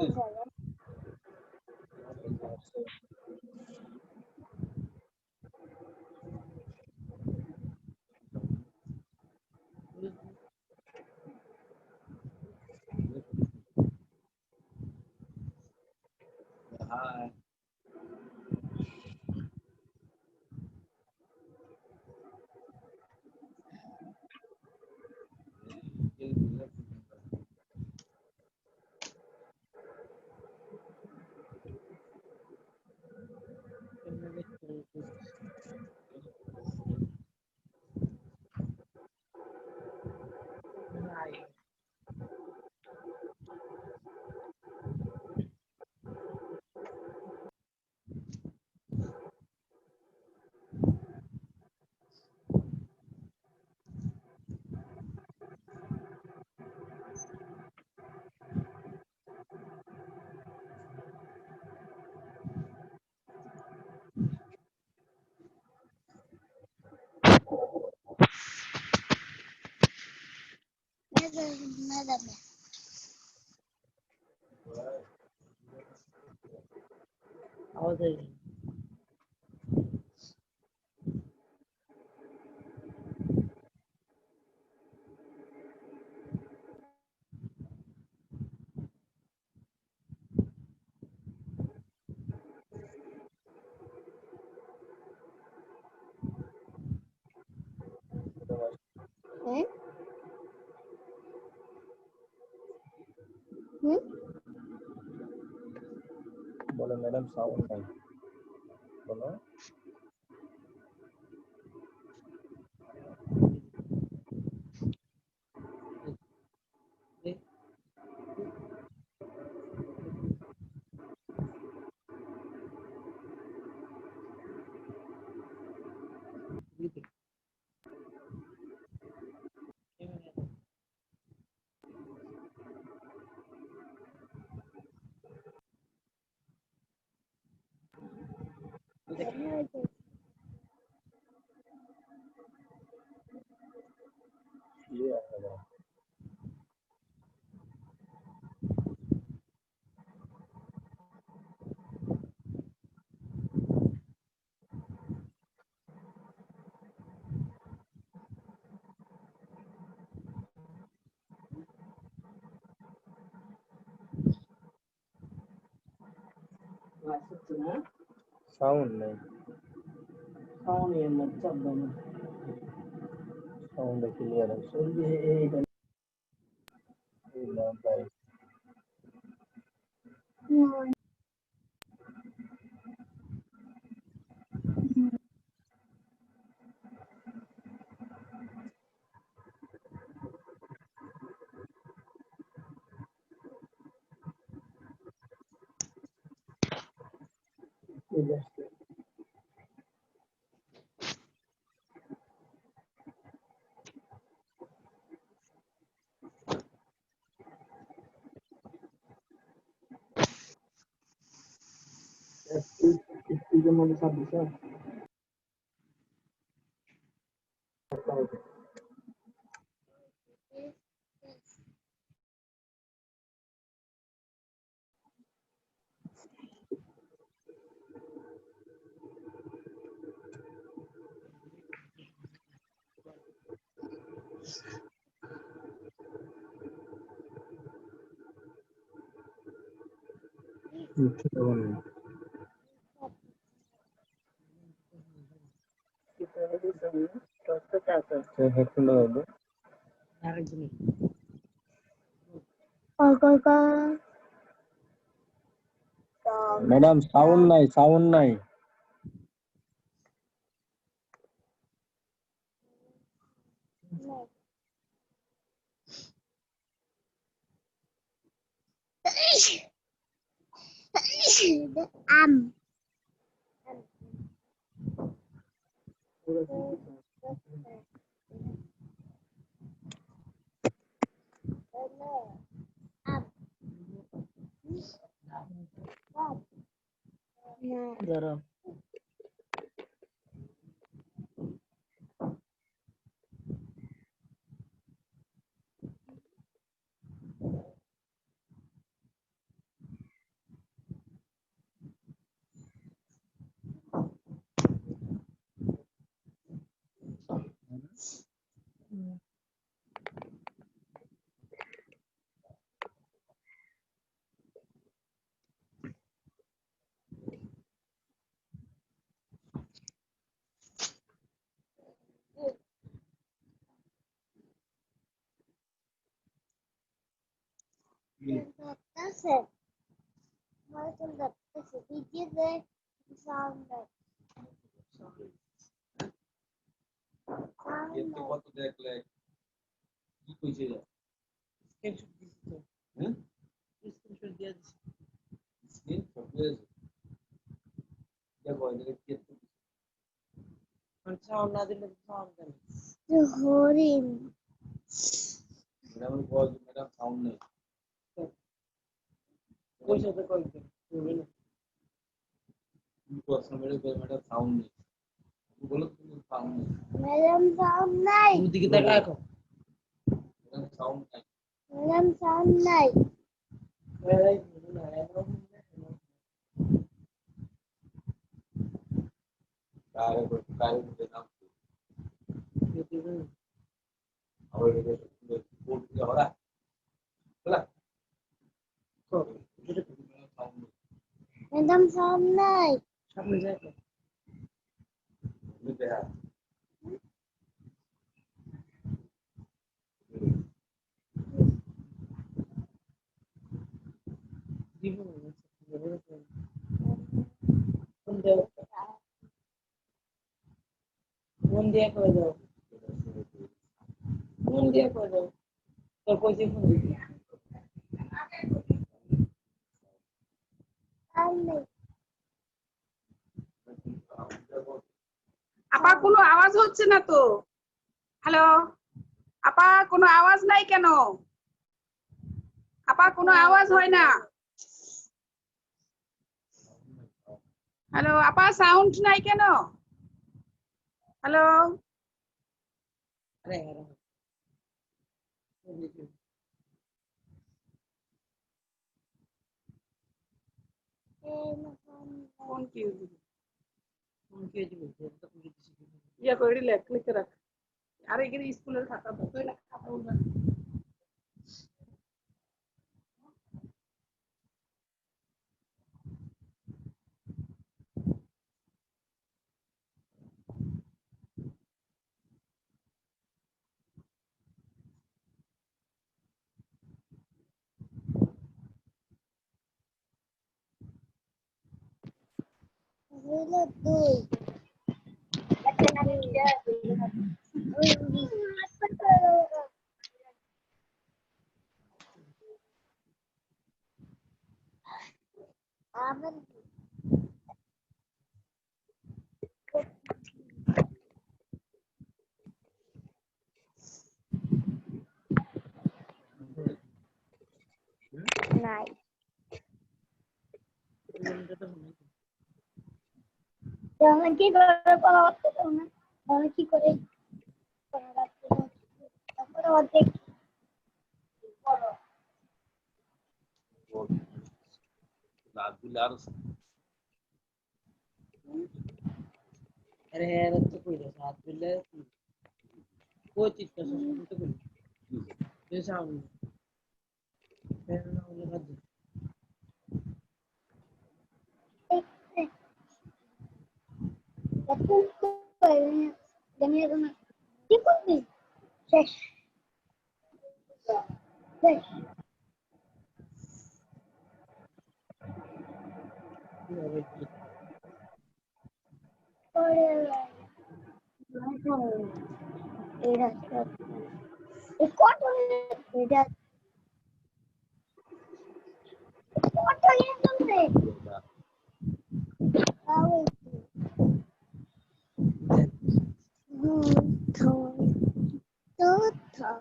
Hi. बोलो madam sound नहीं बोलो ये है साउंड नहीं साउंड क्लियर है हेडफोन लगा दो मैडम साउंड नहीं जरा Listen, listen that listen. He did the sound that sound এতে that. কত দেখলে কি কইছে স্ক্রিনশট দিছি তো হ্যাঁ স্ক্রিনশট দিয়ে দিছি স্ক্রিন সফটওয়্যার দেখো এটা কি সাউন্ড না দিলে সাউন্ড দেন The holding. ম্যাডাম বল ম্যাডাম সাউন্ড নেই ওই সাথে কল দেন বলবেন তুমি প্রশ্ন মেরে বল ম্যাডাম সাউন্ড নেই তুমি বলো তুমি সাউন্ড নেই Madam sound night. তুমি দিকে তাকায় রাখো ম্যাডাম সাউন্ড নাই Madam sound night. কারে মধ্যে নাম আবার এটা কোড দিয়ে হরা বলা সাউন্ড নেই Madam sound night. সামনে যাই তুমি দেখা দিব ফোন দিয়ে করে দাও ফোন দিয়ে করে দাও তোর কইছি ফোন দিবি Sound night. আপা কোনো আওয়াজ হচ্ছে না তো হ্যালো আপা কোনো আওয়াজ নাই কেন আপা কোনো আওয়াজ হয় না হ্যালো আপা সাউন্ড নাই কেন হ্যালো আরে ফোন কি ফোন কে দিবে তো তুমি দিছি ইয়া করে লেখ লিখে রাখ আর এখানে স্কুলের খাতা তো খাতা উল্টা Really good. Amen. Night. Jangan kita kalau waktu itu na, jangan kita kalau waktu itu, kalau waktu itu, লাগুলে আর আরে হ্যাঁ তো কইলো সাত দিলে কই চিৎকার শুনতে কই এই সাউন্ড ফের না হলে বাদ দে waktu itu, jangan itu na, ikut nih, fresh, fresh. Era, ikut era, ikut itu nih, tahu itu, tuh, tuh.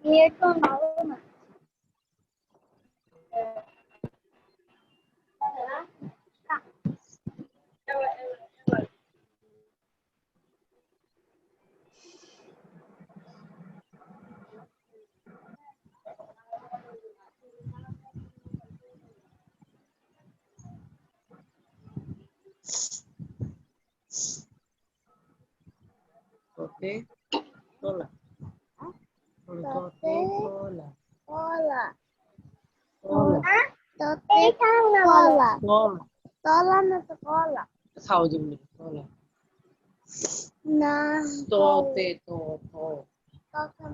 Itu malu mah. Tote, tola. Tote, tola. Tola. Tola. Tote tola. Tola. Tola na sekolah. Saúde, menino. Tola. Nah. Tote, to. Tote.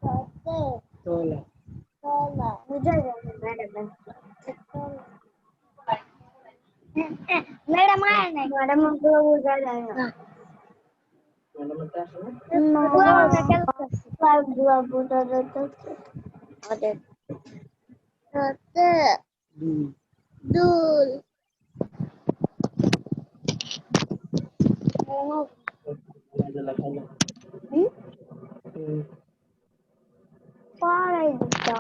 Tote. Tola. Tola. Mudah ya, madam. Madam mana? Madam aku udah ada. Dua buta ada. Tote. Dul. Para itu.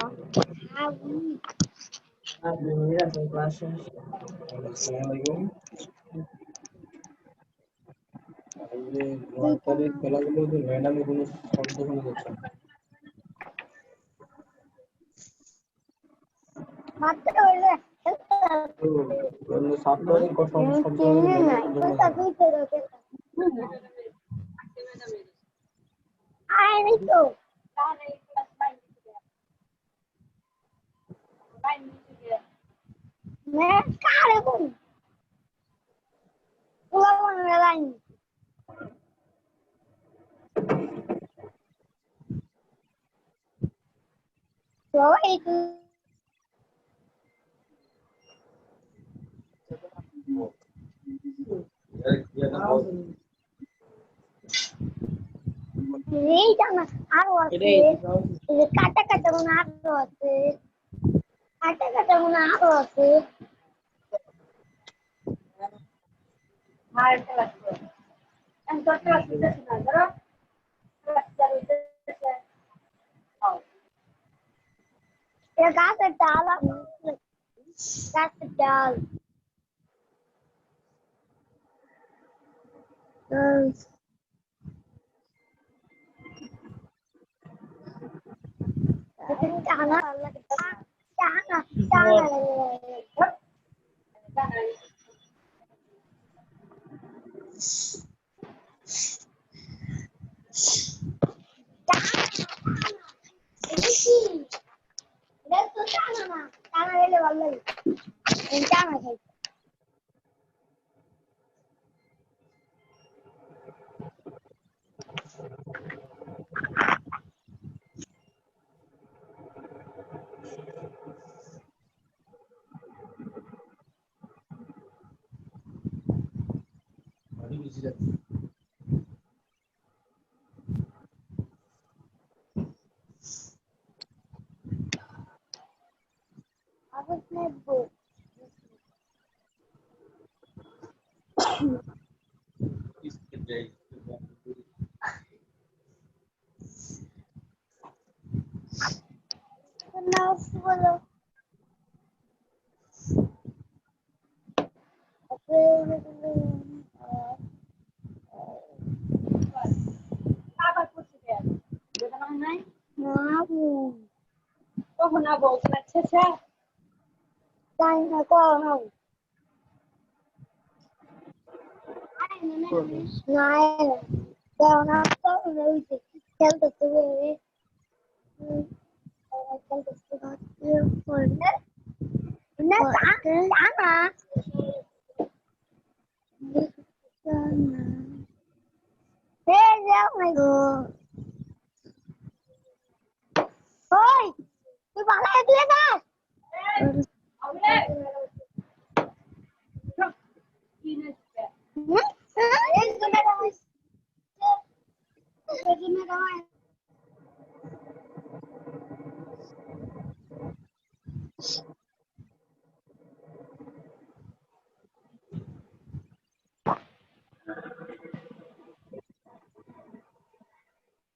আসসালামাইকুম। এই যে ওয়ার্কারের খেলাগুলো যে madam কোনো শব্দ শোনা যাচ্ছে না। মাত্র হইলে তো ছাত্রদের শব্দ আইনি তো কারে কোন কোন লাইন সবাই এইটা না আরো আছে এই যে কাটা কাটা মনে আরো আছে কাটা কাটা মনে আরো আছে আর লাগছে আমি তো ট্রাস্ট দিতেছি না ধরো ये गाছের ডাল গাছের ডাল টানা টানা টানা টানা টানা এলে ভালো লাগে টানা খাই Agos Nebo. Kenal solo. Apa apa kursi dia? Dia tenang naik? Mau. Oh, nak bawa ke Cece? Jangan aku mau. Này, giờ nó có người thì theo từ từ về theo từ từ đó rồi nó đã mà thế sao mày thôi tôi bảo lại tiếp á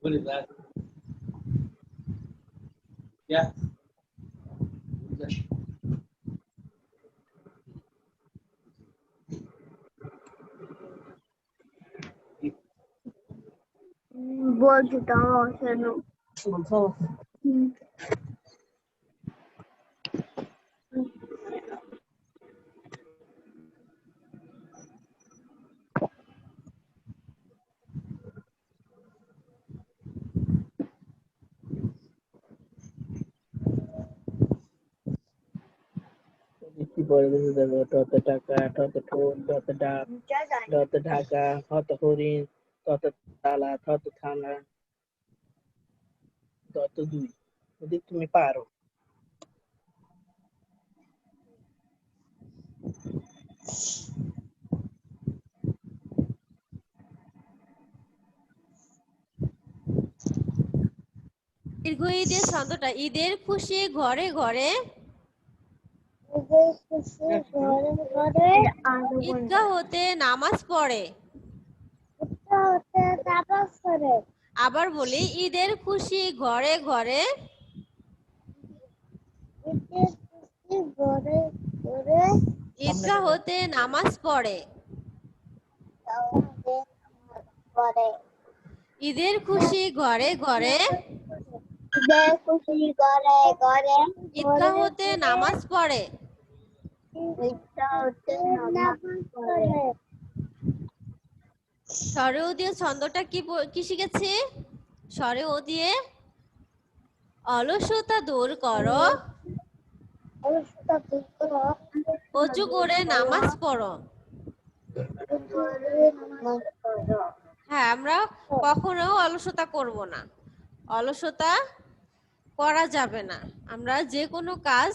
What is that? Yeah. Vou ajudar você no. পরে কিছু দেবো তত টাকা তত ঠোঁট তত ডাক তত ঢাকা তত হরিণ তত তালা তত থানা তত দুই যদি তুমি পারো। দীর্ঘ ঈদের ছন্দটা ঈদের খুশি ঘরে ঘরে ঈদগাহ হতে নামাজ পড়ে। আবার বলি ঈদের খুশি ঘরে ঘরে ঈদগাহ হতে নামাজ পড়ে। ঈদের খুশি ঘরে ঘরে ঈদগাহ হতে নামাজ পড়ে। স্বরে ও দিয়ে ছন্দটা কি শিখেছি? স্বরে ও দিয়ে অলসতা দূর করো অজু করে নামাজ পড়ো। হ্যাঁ, আমরা কখনো অলসতা করব না, অলসতা করা যাবে না। আমরা যে কোনো কাজ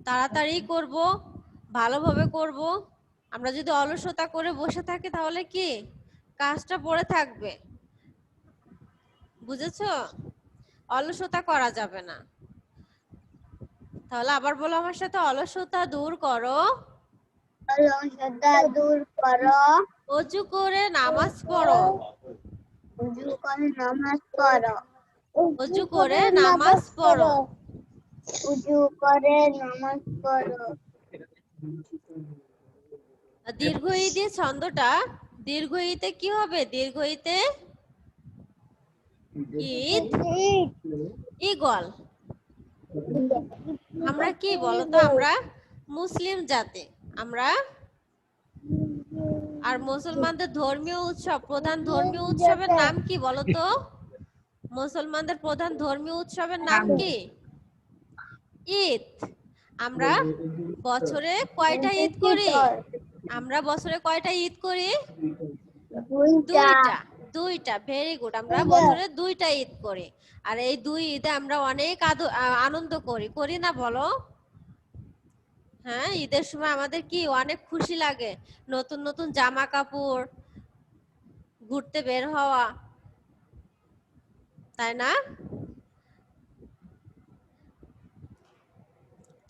তাড়াতাড়ি করব, ভালোভাবে করব। আমরা যদি অলসতা করে বসে থাকি তাহলে কি কাজটা পড়ে থাকবে, বুঝেছো? অলসতা করা যাবে না। তাহলে আবার বলো আমার সাথে, অলসতা দূর করো অজু করে নামাজ পড়ো। অজু করে নামাজ পড়ো। দীর্ঘ ঈদের ছন্দটা, দীর্ঘ ঈদে কি হবে? দীর্ঘ ঈদে ঈদ ঈগল। আমরা কি বলতো, আমরা মুসলিম জাতি, আমরা আর মুসলমানদের ধর্মীয় উৎসব, প্রধান ধর্মীয় উৎসবের নাম কি বলতো? মুসলমানদের প্রধান ধর্মীয় উৎসবের নাম কি? ঈদ। আমরা বছরে কয়টা ঈদ করি? আমরা বছরে কয়টা ঈদ করি? দুইটা। Very good. আমরা বছরে দুইটা ঈদ করি। আর এই দুই ঈদে আমরা অনেক আনন্দ করি না বলো? হ্যাঁ, ঈদের সময় আমাদের কি অনেক খুশি লাগে, নতুন নতুন জামা কাপড়, ঘুরতে বের হওয়া, তাই না?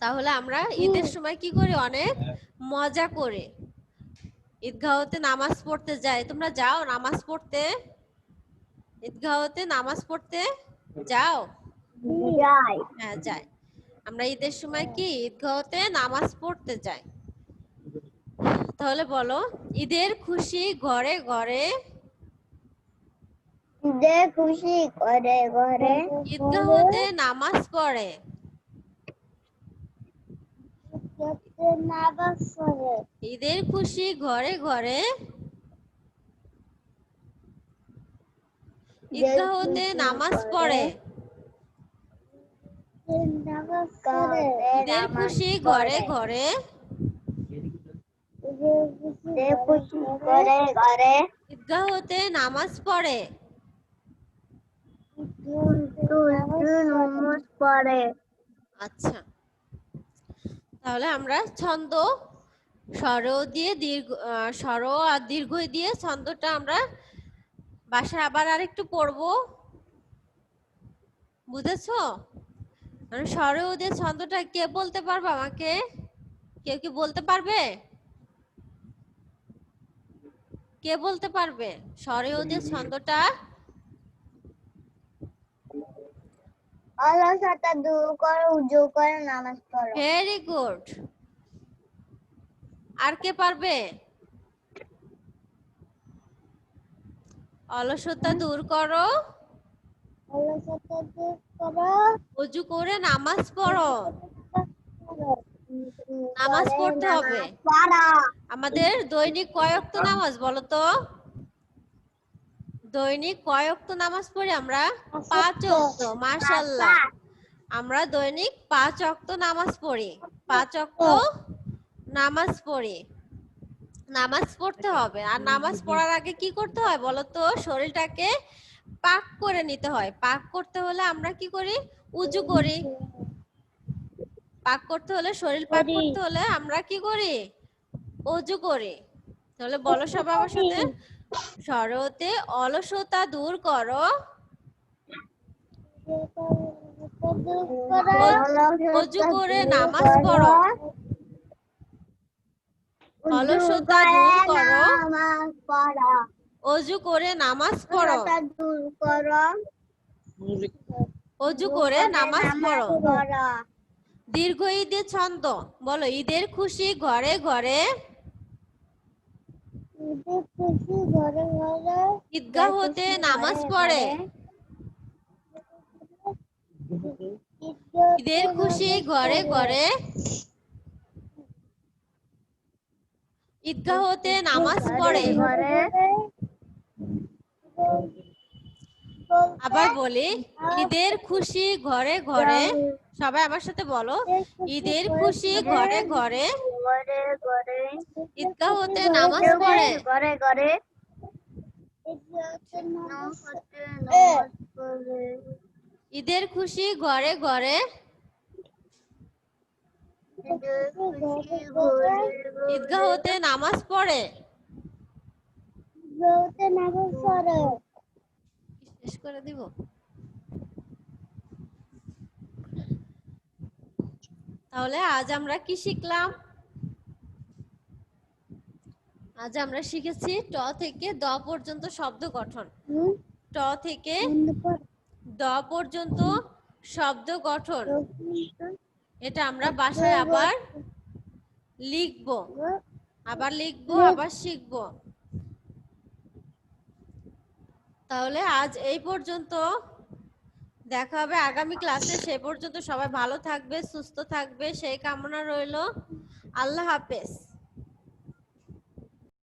তাহলে আমরা ঈদের সময় কি করি? অনেক মজা করি। ঈদগাহতে নামাজ পড়তে যাই। তোমরা যাও নামাজ পড়তে? ঈদগাহতে নামাজ পড়তে যাও? হ্যাঁ, যাই। আমরা ঈদের সময় কি ঈদগাহতে নামাজ পড়তে যাই। তাহলে বলো, ঈদের খুশি ঘরে ঘরে ঈদগাহতে নামাজ পড়ে। ঈদের খুশি ঘরে ঘরে ঈদগাহতে নামাজ পড়ে। ঈদের খুশি ঘরে ঘরে ঈদগাহতে নামাজ পড়ে। আচ্ছা, তাহলে আমরা ছন্দ স্বর দিয়ে স্বর আর দীর্ঘ দিয়ে ছন্দটা আমরা বাসায় আবার আরেকটু পড়বো, বুঝেছো? স্বর দিয়ে ছন্দটা কে বলতে পারবে আমাকে? কেউ কি বলতে পারবে? কে বলতে পারবে স্বর দিয়ে ছন্দটা? অলসতা দূর করো, উজু করে নামাজ পড়ো। Very good. আর কে পারবে? অলসতা দূর করো, অলসতা দূর করো, উজু করে নামাজ পড়ো। নামাজ পড়তে হবে। আমাদের দৈনিক কয় ওয়াক্ত নামাজ বলো তো? দৈনিক কয় ওয়াক্ত নামাজ পড়ি আমরা? 5 ওয়াক্ত। মাশাআল্লাহ, আমরা দৈনিক 5 ওয়াক্ত নামাজ পড়ি। 5 ওয়াক্ত নামাজ পড়ি, নামাজ পড়তে হবে। আর নামাজ পড়ার আগে কি করতে হয় বলো তো? শরীরটাকে পাক করে নিতে হয়। পাক করতে হলে আমরা কি করি? উজু করি। পাক করতে হলে, শরীর পাক করতে হলে আমরা কি করি? অজু করি। তাহলে বলো সবাই আমার সাথে, শরতে অলসতা দূর করো, অজু করে নামাজ পড়ো। অলসতা দূর করো, অজু করে নামাজ পড়ো। অজু করে নামাজ পড়ো। দীর্ঘ ঈদের ছন্দ বলো। ঈদের খুশি ঘরে ঘরে, ঈদগাহ হতে নামাজ পড়ে। ঈদের খুশি ঘরে ঘরে, ঈদগাহ হতে নামাজ পড়ে। আবার বলি, ঈদের খুশি ঘরে ঘরে, সবাই আমার সাথে বলো, ঈদের খুশি ঘরে ঘরে, ঈদগাহ হতে নামাজ পড়ে। ঈদের খুশি ঘরে ঘরে, ঈদগাহ হতে নামাজ পড়ে। শেষ করে দিব। তাহলে আজ আমরা কি শিখলাম? আজ আমরা শিখেছি ট থেকে দ পর্যন্ত শব্দ গঠন। ট থেকে দ পর্যন্ত শব্দ গঠন। এটা আমরা বাসায় আবার লিখবো, আবার শিখবো। তাহলে আজ এই পর্যন্ত, দেখা হবে আগামী ক্লাসে। সে পর্যন্ত সবাই ভালো থাকবে, সুস্থ থাকবে সেই কামনা রইল। আল্লাহ হাফেজ।